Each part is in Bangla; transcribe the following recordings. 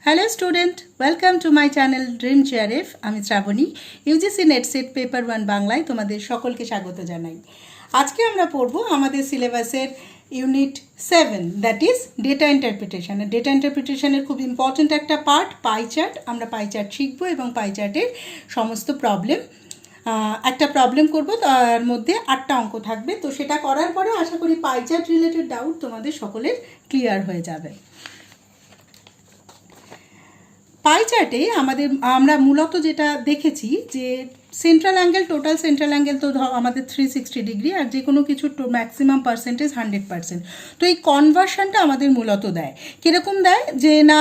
Hello student, welcome to my channel dream চেয়ারএফ। আমি Shraboni, UGC NET SET paper 1 বাংলায় তোমাদের সকলকে স্বাগত জানাই। আজকে আমরা পড়ব আমাদের সিলেবাসের unit 7, that is data interpretation. Data ইন্টারপ্রিটেশনের খুব ইম্পর্ট্যান্ট একটা পার্ট পাই চার্ট। আমরা পাই চার্ট শিখবো এবং পাই চার্টের সমস্ত প্রবলেম, একটা প্রবলেম করব, তার মধ্যে 8টা অঙ্ক থাকবে। তো সেটা করার পরে আশা করি পাই চার্ট রিলেটেড ডাউট তোমাদের সকলের ক্লিয়ার হয়ে যাবে। পাই চার্টে আমরা মূলত যেটা দেখেছি যে central angle, total central angle তো আমাদের 360 ডিগ্রি, আর যে কোনো কিছু ম্যাক্সিমাম পার্সেন্টেজ 100%। তো এই কনভার্সনটা আমাদের মূলত দেয় কীরকম দেয়, যে না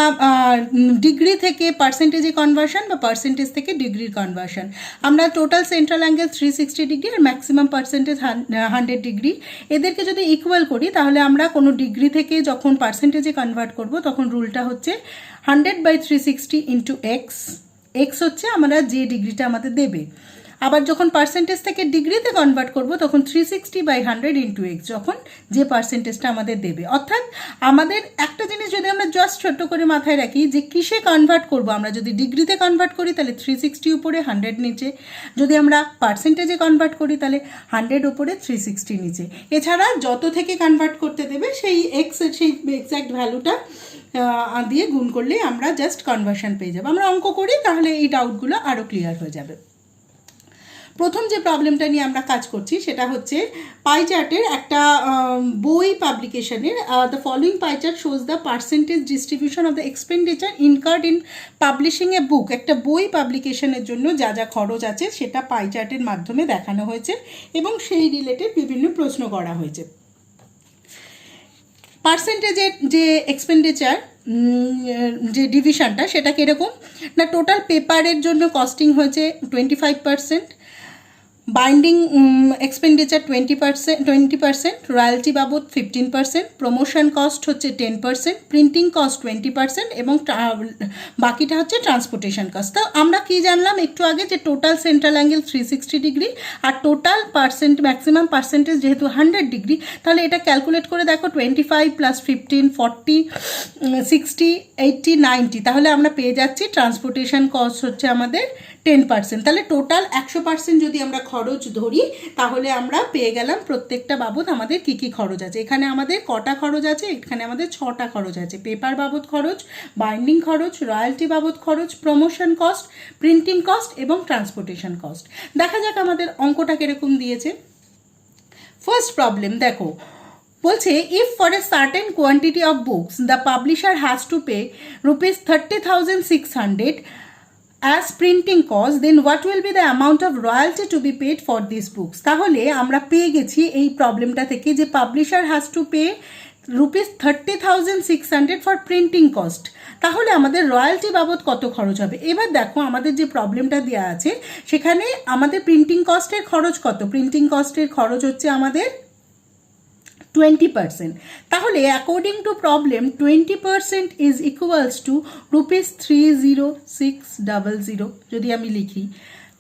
ডিগ্রি থেকে পার্সেন্টেজে কনভার্সন বা পার্সেন্টেজ থেকে ডিগ্রির কনভার্সন। আমরা টোটাল সেন্ট্রাল অ্যাঙ্গেল 360 ডিগ্রি আর ম্যাক্সিমাম পার্সেন্টেজ 100 ডিগ্রি, এদেরকে যদি ইকুয়াল করি তাহলে আমরা কোনো ডিগ্রি থেকে যখন পার্সেন্টেজে কনভার্ট করব তখন রুলটা হচ্ছে 100/360 ইন্টু এক্স। এক্স হচ্ছে আমরা যে ডিগ্রিটা আমাদের দেবে। আবার যখন পার্সেন্টেজ থেকে ডিগ্রিতে কনভার্ট করব তখন 360/100 ইন্টু এক্স, যখন যে পার্সেন্টেজটা আমাদের দেবে। অর্থাৎ আমাদের একটা জিনিস যদি আমরা জাস্ট ছোট্ট করে মাথায় রাখি যে কিসে কনভার্ট করব, আমরা যদি ডিগ্রিতে কনভার্ট করি তাহলে 360 উপরে 100 নিচে, যদি আমরা পার্সেন্টেজে কনভার্ট করি তাহলে 100 উপরে 360 নিচে। এছাড়া যত থেকে কনভার্ট করতে দেবে সেই এক্সের সেই এক্স্যাক্ট ভ্যালুটা দিয়ে গুণ করলে আমরা জাস্ট কনভার্সন পেয়ে যাবো। আমরা অঙ্ক করি তাহলে এই ডাউটগুলো আরও ক্লিয়ার হয়ে যাবে। প্রথম যে প্রবলেমটা নিয়ে আমরা কাজ করছি সেটা হচ্ছে পাই চার্টের একটা বই পাবলিকেশনের। The following pie chart shows the percentage distribution of the expenditure incurred in publishing a book. একটা বই পাবলিকেশনের জন্য যা যা খরচ আছে সেটা পাই চার্টের মাধ্যমে দেখানো হয়েছে এবং সেই রিলেটেড বিভিন্ন প্রশ্ন করা হয়েছে। পার্সেন্টেজের যে এক্সপেন্ডিচার যে ডিভিশনটা সেটা কীরকম না, টোটাল পেপারের জন্য কস্টিং হয়েছে 25%, বাইন্ডিং এক্সপেন্ডিচার 20%, রয়্যালটি বাবদ 15%, প্রমোশন কস্ট হচ্ছে 10%, প্রিন্টিং কস্ট 20% এবং বাকিটা হচ্ছে ট্রান্সপোর্টেশন কস্ট। তো আমরা কি জানলাম একটু আগে, যে টোটাল সেন্ট্রাল অ্যাঙ্গেল 360 ডিগ্রি আর টোটাল ম্যাক্সিমাম পার্সেন্টেজ যেহেতু 100 ডিগ্রি, তাহলে এটা ক্যালকুলেট করে দেখো 25 + 15 40 60 80 90, তাহলে আমরা পেয়ে যাচ্ছি ট্রান্সপোর্টেশন কস্ট হচ্ছে আমাদের 10%। তাহলে টোটাল 100% যদি আমরা খরচ ধরি তাহলে আমরা পেয়ে গেলাম প্রত্যেকটা বাবদ আমাদের কী কী খরচ আছে। এখানে আমাদের কটা খরচ আছে, এখানে আমাদের 6টা খরচ আছে। পেপার বাবদ খরচ, বাইন্ডিং খরচ, রয়্যালটি বাবদ খরচ, প্রমোশন কস্ট, প্রিন্টিং কস্ট এবং ট্রান্সপোর্টেশন কস্ট। দেখা যাক আমাদের অঙ্কটা কীরকম দিয়েছে। ফার্স্ট প্রবলেম দেখো, বলছে if for a certain quantity of books the publisher has to pay ₹30,600 as printing cost, then what will be the amount of royalty to be paid for these books? তাহলে আমরা পেয়ে গেছি এই প্রবলেমটা থেকে যে publisher has to pay ₹30,600 for printing cost. তাহলে আমাদের রয়্যালটি বাবদ কত খরচ হবে। এবার দেখো আমাদের যে প্রবলেমটা দেওয়া আছে সেখানে আমাদের প্রিন্টিং কস্টের খরচ কত, প্রিন্টিং কস্টের খরচ হচ্ছে আমাদের 20%। তাহলে according to problem 20% is equals to ₹30600। যদি আমি লিখি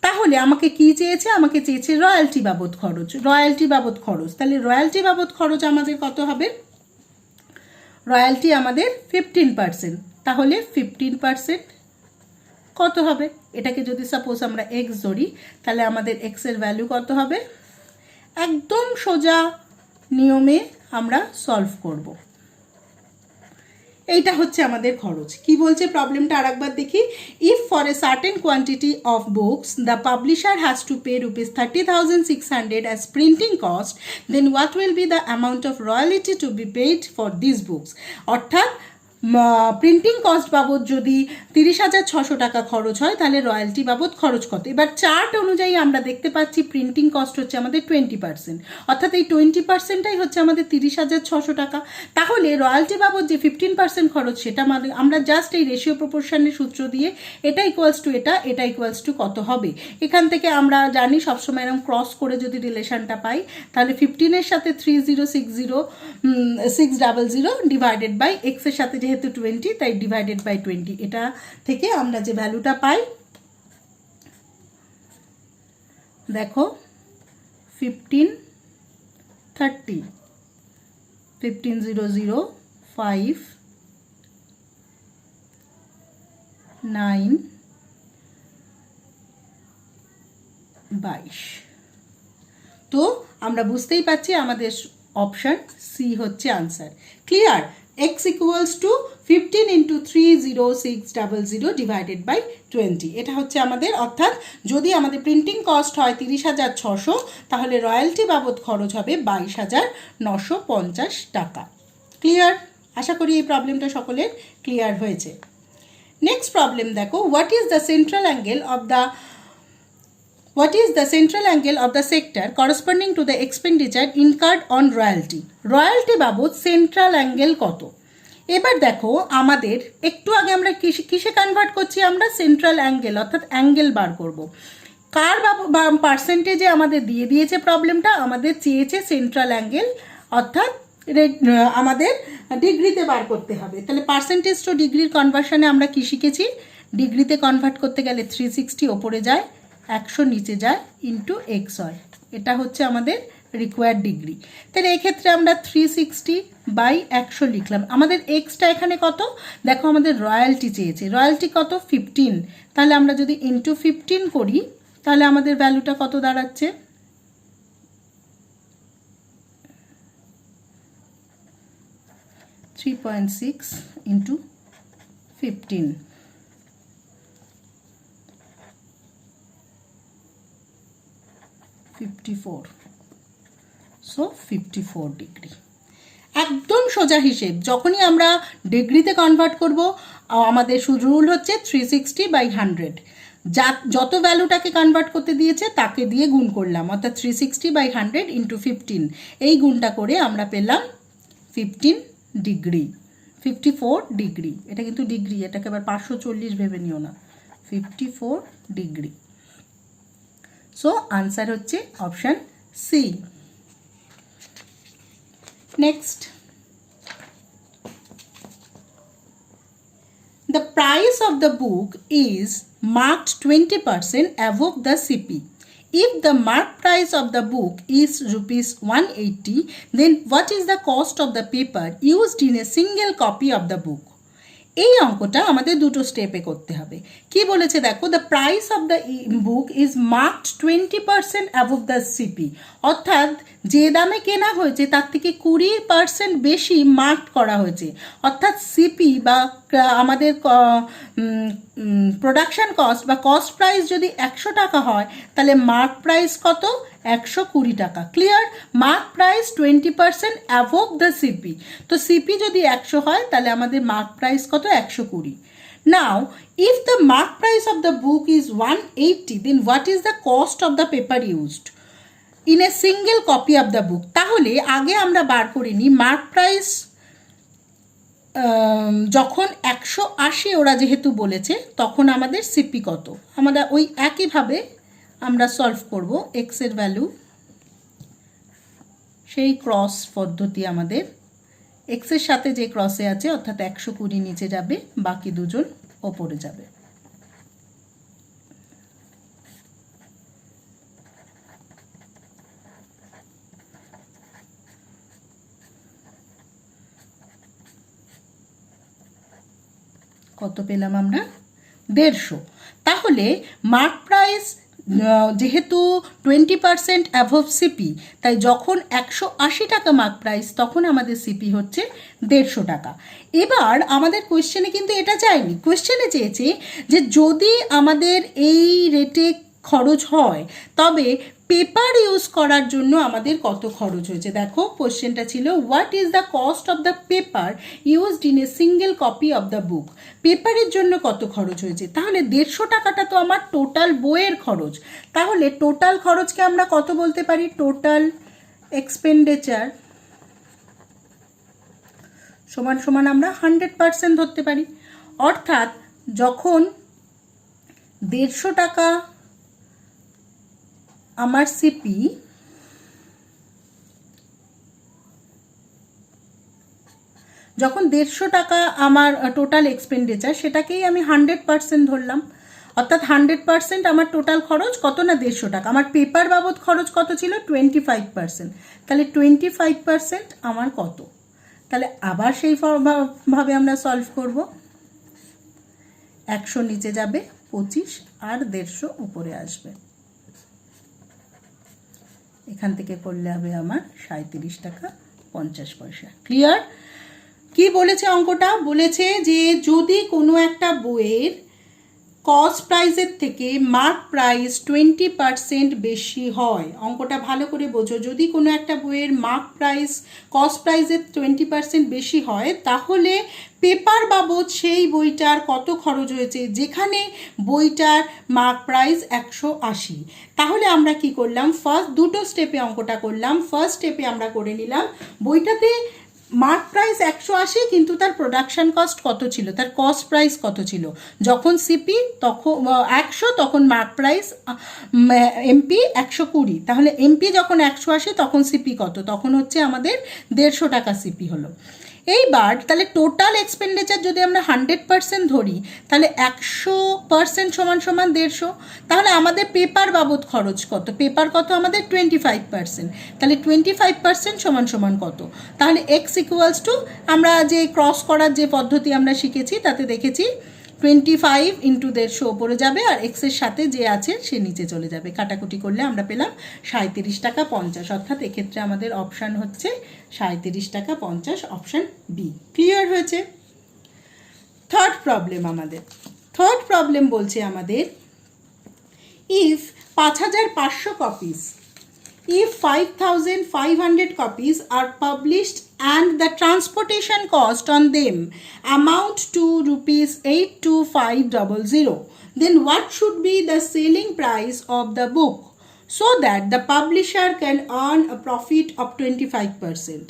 তাহলে আমাকে কি চেয়েছে, আমাকে চেয়েছে রয়্যালটি বাবদ খরচ। রয়্যালটি বাবদ খরচ, তাহলে রয়্যালটি বাবদ খরচ আমাদের কত হবে, রয়্যালটি আমাদের 15%। তাহলে 15% কত হবে, এটাকে যদি সাপোজ আমরা এক্স ধরি তাহলে আমাদের এক্সের ভ্যালু কত হবে, একদম সোজা নিয়মে আমরা সলভ করব। এইটা হচ্ছে আমাদের খরচ। কি বলছে প্রবলেমটা আরেকবার দেখি। If for a certain quantity of books the publisher has to pay ₹30,600 as printing cost, then what will be the amount of royalty to be paid for this books. অর্থাৎ প্রিন্টিং কস্ট বাবদ যদি 30,600 টাকা খরচ হয় তাহলে রয়্যালটি বাবদ খরচ কত। এবার চার্ট অনুযায়ী আমরা দেখতে পাচ্ছি প্রিন্টিং কস্ট হচ্ছে আমাদের 20%, অর্থাৎ এই 20%টাই হচ্ছে আমাদের 30,600 টাকা। তাহলে রয়্যালটি বাবদ যে 15% খরচ সেটা আমরা জাস্ট এই রেশিও প্রপোর্শনের সূত্র দিয়ে এটা ইকুয়ালস টু এটা ইকুয়ালস টু কত হবে, এখান থেকে আমরা জানি সবসময় এরকম ক্রস করে যদি রিলেশনটা পাই তাহলে 15-এর সাথে 600 ডিভাইডেড বাই এক্সের সাথে যেহেতু 20 তাই ডিভাইডেড বাই 20, এটা থেকে আমরা যে ভ্যালুটা পাই দেখো 1530 15005 22। তো আমরা বুঝতেই পারছি আমাদের অপশন সি হচ্ছে answer. Clear? x equals to 15 into 30600 divided by 20, এটা হচ্ছে আমাদের, অর্থাৎ যদি আমাদের প্রিন্টিং কস্ট হয় 30,600, তাহলে রয়্যালটি বাবদ খরচ হবে 22,950 টাকা। ক্লিয়ার? আশা করি এই প্রবলেমটা সকলের ক্লিয়ার হয়েছে। নেক্সট প্রবলেম দেখো, what is the central angle of the sector corresponding to the expenditure incurred on royalty? Royalty বাবদ সেন্ট্রাল অ্যাঙ্গেল কত? এবার দেখো, আমাদের একটু আগে আমরা কিসে কনভার্ট করছি, আমরা সেন্ট্রাল অ্যাঙ্গেল, অর্থাৎ অ্যাঙ্গেল বার করব। কার পার্সেন্টেজে আমাদের দিয়ে দিয়েছে প্রবলেমটা, আমাদের চেয়েছে সেন্ট্রাল অ্যাঙ্গেল, অর্থাৎ আমাদের ডিগ্রিতে বার করতে হবে। তাহলে পার্সেন্টেজ টু ডিগ্রির কনভার্সনে আমরা কি শিখেছি, ডিগ্রিতে কনভার্ট করতে গেলে 360 ওপরে যায়, 100 নিচে যায়, ইন্টু এক্স হয়, এটা হচ্ছে আমাদের রিকোয়ার্ড ডিগ্রি। তাহলে এক্ষেত্রে আমরা 360/100 লিখলাম। আমাদের এক্সটা এখানে কত, দেখো আমাদের রয়্যালটি চেয়েছে, রয়্যালটি কত 15, তাহলে আমরা যদি ইন্টু 15 করি তাহলে আমাদের ভ্যালুটা কত দাঁড়াচ্ছে, 3.6 ইন্টু 15, 54, সো 54 ডিগ্রি। একদম সোজা হিসেব, যখনই আমরা ডিগ্রিতে কনভার্ট করব আমাদের রুল হচ্ছে 360/100, যত ভ্যালুটাকে কনভার্ট করতে দিয়েছে তাকে দিয়ে গুণ করলাম, অর্থাৎ 360/100 ইন্টু 15, এই গুণটা করে আমরা পেলাম 15 ডিগ্রি, 54 ডিগ্রি। এটা কিন্তু ডিগ্রি, এটাকে আবার 540 ভেবে নিও না, 54 ডিগ্রি। সো আনসার হচ্ছে option C. Next, the price of the book is marked 20% above the CP. If the mark price of the book is rupees 180, then what is the cost of the paper used in a single copy of the book? এই অঙ্কটা আমাদের দুটো স্টেপে করতে হবে। কি বলেছে দেখো, the price of the book is marked 20% above the CP, অর্থাৎ যে দামে কেনা হয়েছে তার থেকে 20% বেশি মার্ক করা হয়েছে, অর্থাৎ সিপি বা আমাদের প্রোডাকশন কস্ট বা কস্ট প্রাইস যদি 100 টাকা হয়, তাহলে মার্ক প্রাইস কত, 120 টাকা। Clear? Mark price 20% above the CP, তো সিপি যদি 100 হয় তাহলে আমাদের মার্ক প্রাইস কত, 120। Now if the mark price of the book is 180, then what is the cost of the paper used in a single copy of the book? তাহলে আগে আমরা বার করে নিই মার্ক প্রাইস যখন 180 ওরা যেহেতু বলেছে, তখন আমাদের সিপি কত, আমরা ওই একইভাবে আমরা সলভ করব। এক্সের ভ্যালু সেই ক্রস পদ্ধতি, আমাদের এক্সের সাথে যে ক্রসে আছে, অর্থাৎ 120 নিচে যাবে, বাকি দুজন ওপরে যাবে। কত পেলাম আমরা, 150। তাহলে মার্ক প্রাইস যেহেতু 20% অ্যাভভ সিপি, তাই যখন 180 টাকা মার্ক প্রাইস, তখন আমাদের সিপি হচ্ছে 150 টাকা। এবার আমাদের কোয়েশ্চেনে কিন্তু এটা চাইনি, কোয়েশ্চেনে চেয়েছে যে যদি আমাদের এই রেটে খরচ হয় তবে পেপার ইউজ করার জন্য আমাদের কত খরচ হয়েছে। দেখো কোয়েশ্চেনটা ছিল what is the cost of the paper used in a single copy of the বুক, পেপারের জন্য কত খরচ হয়েছে। তাহলে 150 টাকাটা তো আমার টোটাল বইয়ের খরচ, তাহলে টোটাল খরচকে আমরা কত বলতে পারি, টোটাল এক্সপেন্ডিচার সমান সমান আমরা 100% ধরতে পারি। অর্থাৎ যখন 150 টাকা আমার সিপি, যখন 150 টাকা আমার টোটাল এক্সপেন্ডিচার, সেটাকেই আমি 100% ধরলাম, অর্থাৎ 100% আমার টোটাল খরচ কত না 150 টাকা। আমার পেপার বাবদ খরচ কত ছিল, 25%, তাহলে 25% আমার কত, তাহলে আবার সেই ভাবে আমরা সলভ করব। 100 নিচে যাবে 25 আর 150 উপরে আসবে। এখান থেকে করলে হবে আমার 37 টাকা 50 পয়সা। ক্লিয়ার? কি বলেছে অঙ্কটা? বলেছে যে যদি কোনো একটা বইয়ের কস্ট প্রাইসের থেকে মার্ক প্রাইস 20% বেশি হয়, অঙ্কটা ভালো করে বোঝো, যদি কোনো একটা বইয়ের মার্ক প্রাইস কস্ট প্রাইসের 20% বেশি হয় তাহলে পেপার বাবদ সেই বইটার কত খরচ হয়েছে, যেখানে বইটার মার্ক প্রাইস 180। তাহলে আমরা কি করলাম, ফার্স্ট দুটো স্টেপে অঙ্কটা করলাম। ফার্স্ট স্টেপে আমরা করে নিলাম বইটাতে মার্ক প্রাইস 180 কিন্তু তার প্রোডাকশন কস্ট কত ছিল, তার কস্ট প্রাইস কত ছিল। যখন সিপি তখন 100, তখন মার্ক প্রাইস এমপি 120। তাহলে এমপি যখন 180 তখন সিপি কত, তখন হচ্ছে আমাদের 150 টাকা সিপি হলো। এইবার তাহলে টোটাল এক্সপেন্ডিচার যদি আমরা 100% ধরি তাহলে 100% সমান সমান 150। তাহলে আমাদের পেপার বাবদ খরচ কত, পেপার কত আমাদের 25%, তাহলে 25% সমান সমান কত, তাহলে x ইকুয়ালস টু আমরা যে ক্রস করার যে পদ্ধতি আমরা শিখেছি তাতে দেখেছি 25 ইন্টু 150 ওপরে যাবে আর এক্সের সাথে যে আছে সে নিচে চলে যাবে। কাটাকুটি করলে আমরা পেলাম 37 টাকা 50, অর্থাৎ এক্ষেত্রে আমাদের অপশান হচ্ছে 37 টাকা 50, অপশান বি। ক্লিয়ার হয়েছে? থার্ড প্রবলেম বলছে আমাদের if 5500 copies, if 5500 copies are published and the transportation cost on them amount to rupees 82500, then what should be the selling price of the book so that the publisher can earn a profit of 25%?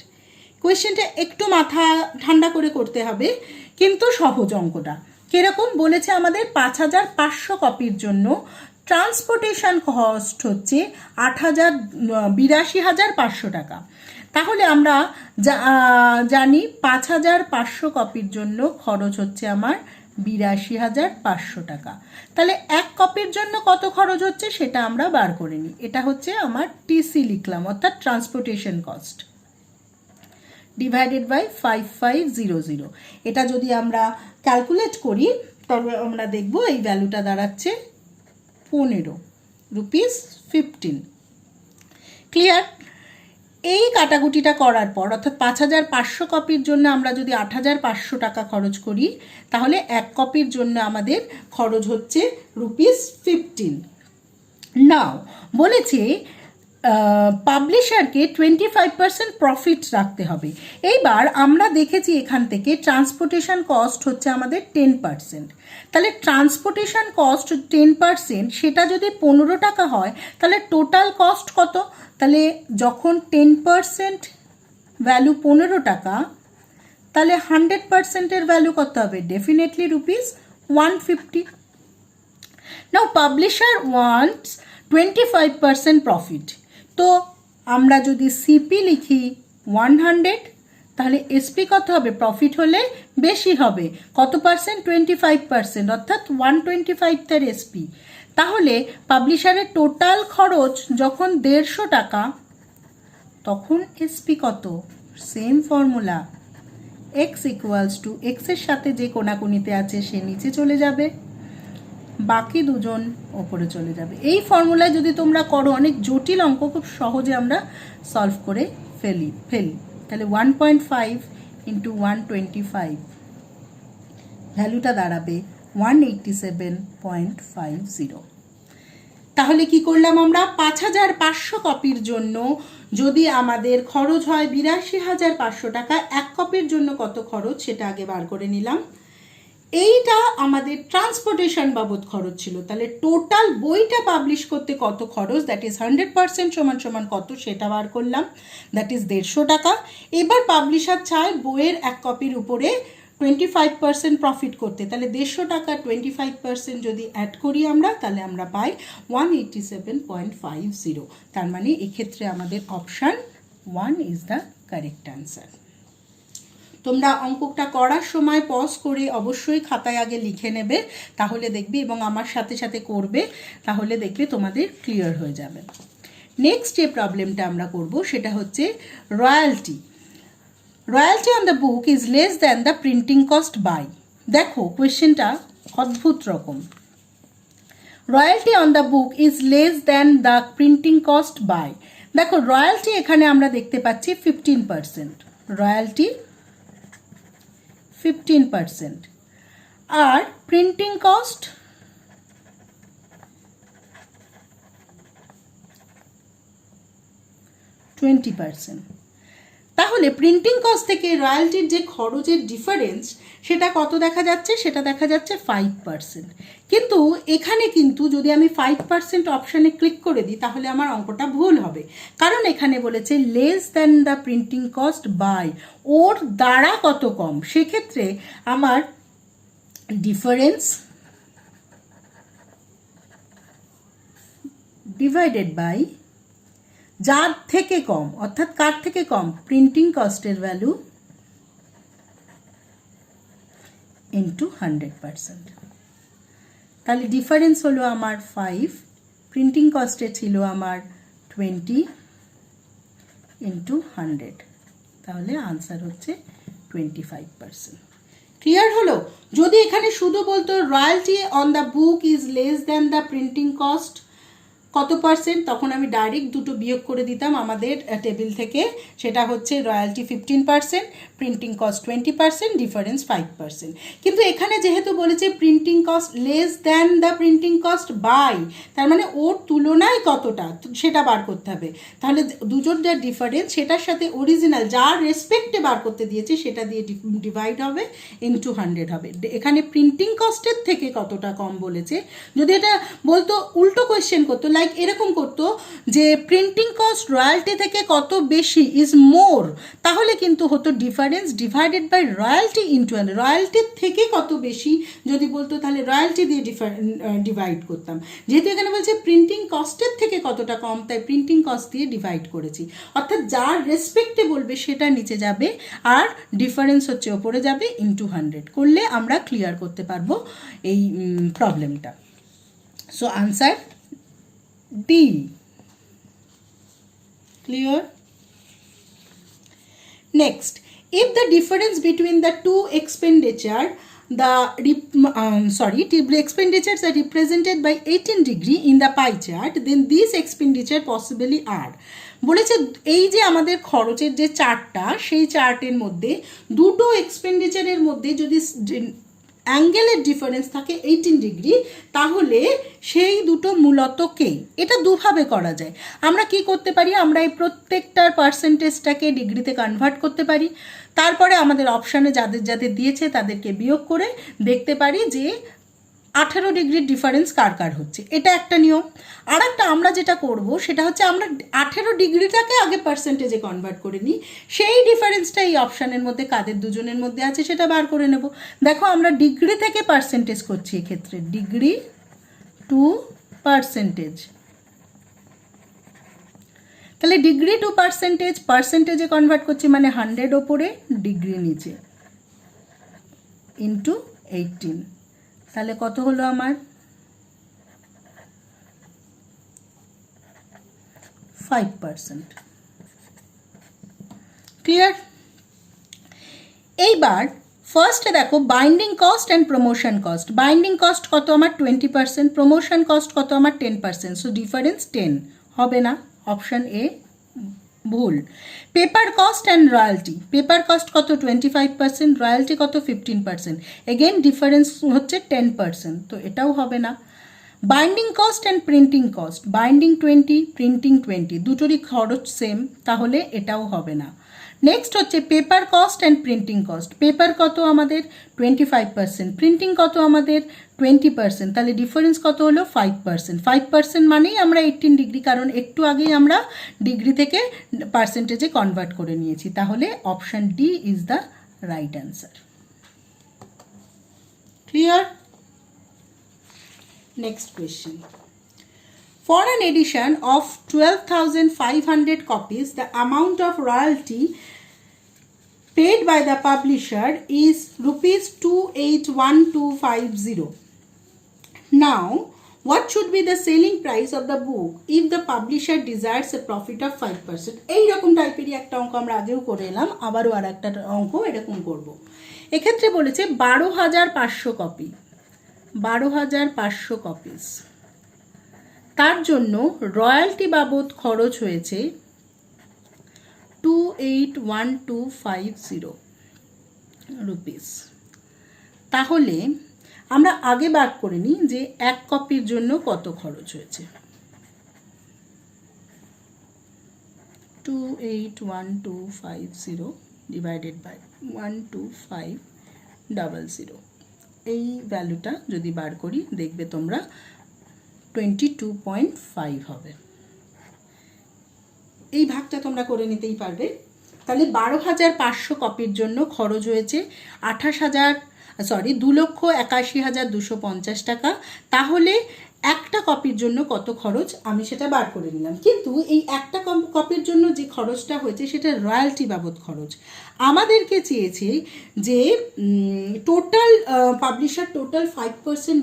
কোয়েশ্চেনটা একটু মাথা ঠান্ডা করে করতে হবে, কিন্তু সহজ অঙ্কটা। কিরকম বলেছে আমাদের 5500 কপির জন্য ট্রান্সপোর্টেশন কস্ট হচ্ছে 82,500 টাকা। তাহলে আমরা জানি 5500 কপির জন্য খরচ হচ্ছে আমার 82,500 টাকা। তাহলে এক কপির জন্য কত খরচ হচ্ছে সেটা আমরা বার করে নিই। এটা হচ্ছে আমার টিসি লিখলাম, অর্থাৎ ট্রান্সপোর্টেশন কস্ট, ডিভাইডেড বাই 5500। এটা যদি আমরা ক্যালকুলেট করি তবে আমরা দেখব এই ভ্যালুটা দাঁড়াচ্ছে 15 রুপিস 15। ক্লিয়ার? এই কাটাকুটিটা করার পর অর্থাৎ 5500 কপির জন্য আমরা যদি 8500 টাকা খরচ করি তাহলে এক কপির জন্য আমাদের খরচ হচ্ছে রুপিস 15। নাও বলেছে পাবলিশারকে 25% প্রফিট রাখতে হবে। এইবার আমরা দেখেছি এখান থেকে ট্রান্সপোর্টেশন কস্ট হচ্ছে আমাদের 10%। তাহলে ট্রান্সপোর্টেশন কস্ট 10%, সেটা যদি 15 টাকা হয় তাহলে টোটাল কস্ট কত? তাহলে যখন 10% ভ্যালু 15 টাকা, তাহলে 100%-এর ভ্যালু কত হবে? Definitely rupees 150। নাও পাবলিশার ওয়ান্টস 25% প্রফিট। তো আমরা যদি সিপি লিখি 100, তাহলে এসপি কত হবে? প্রফিট হলে বেশি হবে কত পার্সেন্ট? 25%, অর্থাৎ 125 তার এসপি। তাহলে পাবলিশারের টোটাল খরচ যখন 150 টাকা, তখন এসপি কত? Same formula, x equals to এক্সের সাথে যে কোনাকুনিতে আছে সে নিচে চলে যাবে, বাকি দুজন ওপরে চলে যাবে। এই ফর্মুলায় যদি তোমরা করো অনেক জটিল অঙ্ক খুব সহজে আমরা সলভ করে ফেলি। তাহলে 1.5 ইন্টু 125 ভ্যালুটা দাঁড়াবে 187.50। তাহলে কি করলাম আমরা? 5500 কপির জন্য যদি আমাদের খরচ হয় 82,500 টাকা, এক কপির জন্য কত খরচ সেটা আগে বার করে নিলাম। এইটা আমাদের ট্রান্সপোর্টেশন বাবদ খরচ ছিল। তাহলে টোটাল বইটা পাবলিশ করতে কত খরচ, দ্যাট ইজ 100% সমান সমান কত সেটা বার করলাম, দ্যাট ইজ 150 টাকা। এবার পাবলিশার চায় বইয়ের এক কপির উপরে 25% প্রফিট করতে, তাহলে 150 টাকা 25% যদি অ্যাড করি আমরা তাহলে আমরা পাই 187.50। তার মানে এক্ষেত্রে আমাদের option 1 is the correct answer. তোমরা অঙ্কটা করার সময় পজ করে অবশ্যই খাতায় আগে লিখে নেবে, তাহলে দেখবে, এবং আমার সাথে সাথে করবে, তাহলে দেখবে তোমাদের ক্লিয়ার হয়ে যাবে। নেক্সট যে প্রবলেমটা আমরা করব সেটা হচ্ছে royalty on the book is less than the printing cost by. দেখো কোয়েশ্চেনটা অদ্ভুত রকম। Royalty on the book is less than the printing cost by, দেখো রয়্যালটি এখানে আমরা দেখতে পাচ্ছি 15%, রয়্যালটি 15%, আর প্রিন্টিং কস্ট 20%। তাহলে প্রিন্টিং কস্ট থেকে রয়্যালটির যে খরচের ডিফারেন্স সেটা কত দেখা যাচ্ছে, সেটা দেখা যাচ্ছে 5%। কিন্তু এখানে কিন্তু যদি আমি 5% অপশানে ক্লিক করে দিই তাহলে আমার অঙ্কটা ভুল হবে, কারণ এখানে বলেছে less than the printing cost by, ওর দ্বারা কত কম। সেক্ষেত্রে আমার ডিফারেন্স ডিভাইডেড বাই যার থেকে কম, অর্থাৎ কার থেকে কম, প্রিন্টিং কস্টের ভ্যালু ইন্টু 100%। তাহলে ডিফারেন্স হলো আমার 5, প্রিন্টিং কস্টে ছিল আমার 20 ইন্টু 100, তাহলে আনসার হচ্ছে 25%। ক্লিয়ার হলো? যদি এখানে শুধু বলতো royalty on the book is less than the printing cost কত পার্সেন্ট, তখন আমি ডাইরেক্ট দুটো বিয়োগ করে দিতাম আমাদের টেবিল থেকে, সেটা হচ্ছে রয়্যালটি 15%, প্রিন্টিং কস্ট 20%, ডিফারেন্স 5%। কিন্তু এখানে যেহেতু বলেছে printing cost less than the printing cost by, তার মানে ওর তুলনায় কতটা সেটা বার করতে হবে। তাহলে দুটোর যা ডিফারেন্স সেটার সাথে অরিজিনাল যার রেসপেক্টে বার করতে দিয়েছে সেটা দিয়ে ডিভাইড হবে, ইন্টু 100 হবে। এখানে প্রিন্টিং কস্টের থেকে কতটা কম বলেছে। যদি এটা বলতো উল্টো কোয়েশ্চেন করতো, লাইক এরকম করতো যে প্রিন্টিং কস্ট রয়্যালটি থেকে কত বেশি ইজ মোর, তাহলে কিন্তু হতো difference divided by royalty into 100, রয়্যালটির থেকে কত বেশি যদি বলতো তাহলে রয়্যালটি দিয়ে ডিভাইড করতাম। যেহেতু এখানে বলছে প্রিন্টিং কস্টের থেকে কতটা কম, তাই প্রিন্টিং কস্ট দিয়ে ডিভাইড করেছি। অর্থাৎ যার রেসপেক্টে বলবে সেটা নিচে যাবে আর ডিফারেন্স হচ্ছে ওপরে যাবে, ইন্টু 100 করলে আমরা ক্লিয়ার করতে পারবো এই প্রবলেমটা। So answer D. Clear? Next, if the difference between the two expenditures are represented by 18 degree in the pie chart, then these expenditure possibly are, বলেছে এই যে আমাদের খরচের যে চার্টটা, সেই চার্টের মধ্যে দুটো এক্সপেন্ডিচারের মধ্যে যদি অ্যাঙ্গেলের ডিফারেন্স থাকে 18 ডিগ্রি, তাহলে সেই দুটো মূলত কে। এটা দুভাবে করা যায়। আমরা কি করতে পারি, আমরা এই প্রত্যেকটার পার্সেন্টেজটাকে ডিগ্রিতে কনভার্ট করতে পারি, তারপরে আমাদের অপশানে যাদের যাদের দিয়েছে তাদেরকে বিয়োগ করে দেখতে পারি যে 18 ডিগ্রির ডিফারেন্স কার কার হচ্ছে, এটা একটা নিয়ম। আর একটা আমরা যেটা করব সেটা হচ্ছে আমরা 18 ডিগ্রিটাকে আগে পার্সেন্টেজে কনভার্ট করে নিই, সেই ডিফারেন্সটা এই অপশানের মধ্যে কাদের দুজনের মধ্যে আছে সেটা বার করে নেব। দেখো আমরা ডিগ্রি থেকে পার্সেন্টেজ করছি, এক্ষেত্রে ডিগ্রি টু পার্সেন্টেজ, তাহলে ডিগ্রি টু পার্সেন্টেজ পার্সেন্টেজে কনভার্ট করছি, মানে 100 ওপরে ডিগ্রি নিচে ইন্টু 18, তাহলে কত হলো আমার 5%। ক্লিয়ার? এইবার ফার্স্টে দেখো binding cost and promotion cost. Binding cost কত আমার 20%, প্রমোশন কস্ট কত আমার 10%, সো ডিফারেন্স 10 হবে না, অপশান এ ভুল। Paper cost and royalty, paper cost কত 25%, রয়্যালটি কত 15%, এগেন ডিফারেন্স হচ্ছে 10%, তো এটাও হবে না। Binding cost and printing cost, binding 20, printing 20, দুটোরই খরচ সেম, তাহলে এটাও হবে না। নেক্সট হচ্ছে paper cost and printing cost, paper কত আমাদের 25%, প্রিন্টিং কত আমাদের 20%, তাহলে ডিফারেন্স কত হলো 5%। 5% মানেই আমরা 18 ডিগ্রি, কারণ একটু আগেই আমরা ডিগ্রি থেকে পার্সেন্টেজে কনভার্ট করে নিয়েছি, তাহলে option D is the right answer. Clear? Next question. For an edition of 12,500 copies, the amount of royalty paid by the publisher is rupees 281250. Now, what should be the selling price of the book if the publisher desires a profit of 5%? এইরকম টাইপেরই একটা অঙ্ক আমরা আগেও করে এলাম, আবারও আর একটা অঙ্ক এরকম করব। এক্ষেত্রে বলেছে 12,500 কপি, 12,500 কপিস। তার জন্য রয়্যালটি বাবদ খরচ হয়েছে 281250 রুপিস। তাহলে আমরা আগে বার করে নিই যে এক কপির জন্য কত খরচ হয়েছে। 281250 ডিভাইডেড বাই 12500, এই ভ্যালুটা যদি বার করি দেখবে তোমরা 22.5 হবে। এই ভাগটা তোমরা করে নিতেই পারবে। তাহলে 12,500 কপির জন্য খরচ হয়েছে 2,81,250 টাকা। তাহলে একটা কপির জন্য কত খরচ আমি সেটা বার করে নিলাম, কিন্তু এই একটা কপির জন্য যে খরচটা হয়েছে সেটা রয়্যালটি বাবদ খরচ। আমাদেরকে চেয়েছে যে টোটাল পাবলিশার টোটাল 5%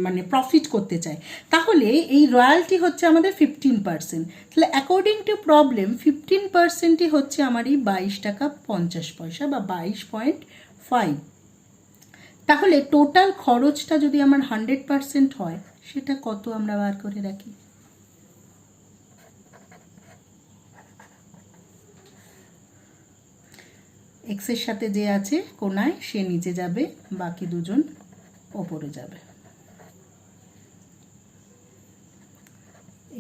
মানে প্রফিট করতে চায়, তাহলে এই রয়্যালটি হচ্ছে আমাদের 15%। তাহলে অ্যাকর্ডিং টু প্রবলেম 15%ই হচ্ছে আমার এই 22 টাকা 50 পয়সা বা 22.5। তাহলে টোটাল খরচটা যদি আমার 100% হয় সেটা কত আমরা বার করে রাখি। এক্সের সাথে যে আছে কোনায় সে নিচে যাবে, বাকি দুজন ওপরে যাবে।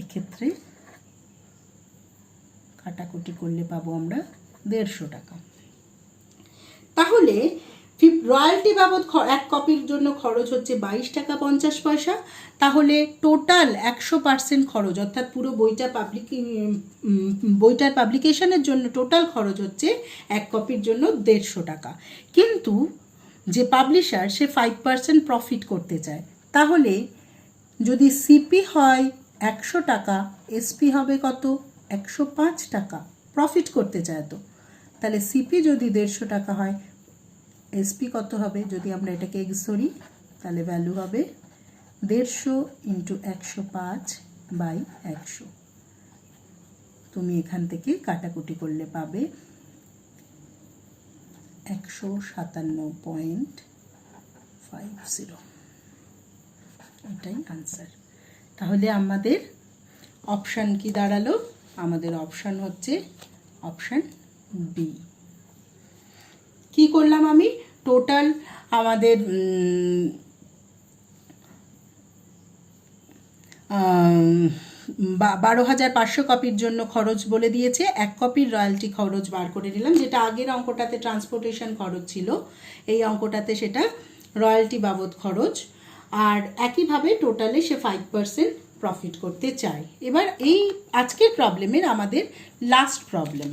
এক্ষেত্রে কাটাকুটি করলে পাবো আমরা 150 টাকা। তাহলে রয়্যালটি বাবদ এক কপির জন্য খরচ হচ্ছে 22 টাকা 50 পয়সা। তাহলে টোটাল 100% খরচ, অর্থাৎ পুরো বইটার পাবলিকেশনের জন্য টোটাল খরচ হচ্ছে এক কপির জন্য 150 টাকা। কিন্তু যে পাবলিশার সে 5% প্রফিট করতে চায়, তাহলে যদি সিপি হয় 100 টাকা, এসপি হবে কত 105 টাকা, প্রফিট করতে চায় তো। তাহলে সিপি যদি 150 টাকা হয়, এসপি কত হবে, যদি আমরা এটাকে এক্স ধরি তাহলে ভ্যালু হবে 150 ইন্টু 105/100। তুমি এখান থেকে কাটাকুটি করলে পাবে 157.50। এটাই আনসার। তাহলে আমাদের অপশান কি দাঁড়ালো? আমাদের অপশান হচ্ছে অপশান বি। কি করলাম আমি? টোটাল আমাদের 12,500 কপির জন্য খরচ বলে দিয়েছে, এক কপির রয়্যালটি খরচ বার করে নিলাম, যেটা আগের অঙ্কটাতে ট্রান্সপোর্টেশন খরচ ছিল, এই অঙ্কটাতে সেটা রয়্যালটি বাবদ খরচ। আর একইভাবে টোটালে সে 5% প্রফিট করতে চায়। এবার এই আজকের প্রবলেমের আমাদের last problem.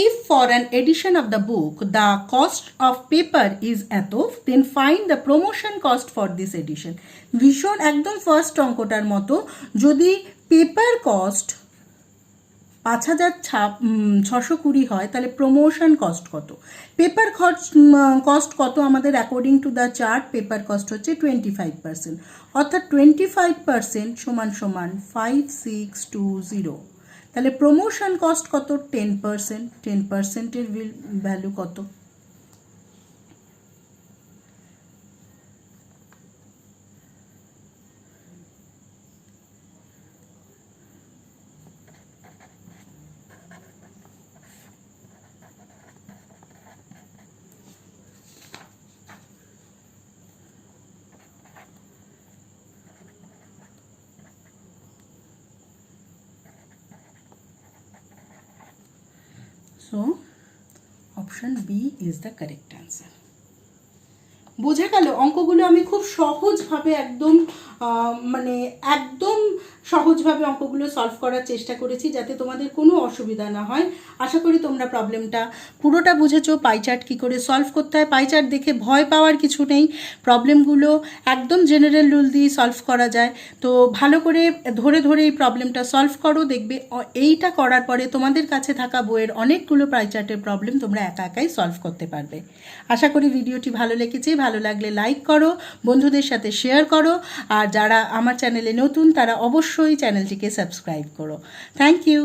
If for an edition of the book the cost of paper is এত, then find the promotion cost for this edition. ভীষণ একদম ফার্স্ট অঙ্কটার মতো, যদি পেপার কস্ট 5,620 হয় তাহলে প্রমোশন কস্ট কত। পেপার কস্ট কত আমাদের according to the chart, paper cost হচ্ছে 25%, অর্থাৎ 25% সমান 5620। তাহলে প্রমোশন কস্ট কত? 10%। 10%-এর ভ্যালু কত? So, option B is the correct answer. বোঝা গেল? অঙ্কগুলো আমি খুব সহজভাবে একদম সহজভাবে অঙ্কগুলো সলভ করার চেষ্টা করেছি, যাতে তোমাদের কোনো অসুবিধা না হয়। আশা করি তোমরা প্রবলেমটা পুরোটা বুঝেছো, পাইচার্ট কী করে সলভ করতে হয়। পাইচার্ট দেখে ভয় পাওয়ার কিছু নেই, প্রবলেমগুলো একদম জেনারেল রুল দিয়ে সলভ করা যায়। তো ভালো করে ধরে ধরে এই প্রবলেমটা সলভ করো, দেখবে এইটা করার পরে তোমাদের কাছে থাকা বইয়ের অনেকগুলো পাইচার্টের প্রবলেম তোমরা একা একাই সলভ করতে পারবে। আশা করি ভিডিওটি ভালো লেগেছে। ভালো লাগলে লাইক করো, বন্ধুদের সাথে শেয়ার করো, আর যারা আমার চ্যানেলে নতুন তারা অবশ্যই চ্যানেলটিকে সাবস্ক্রাইব করো। Thank you.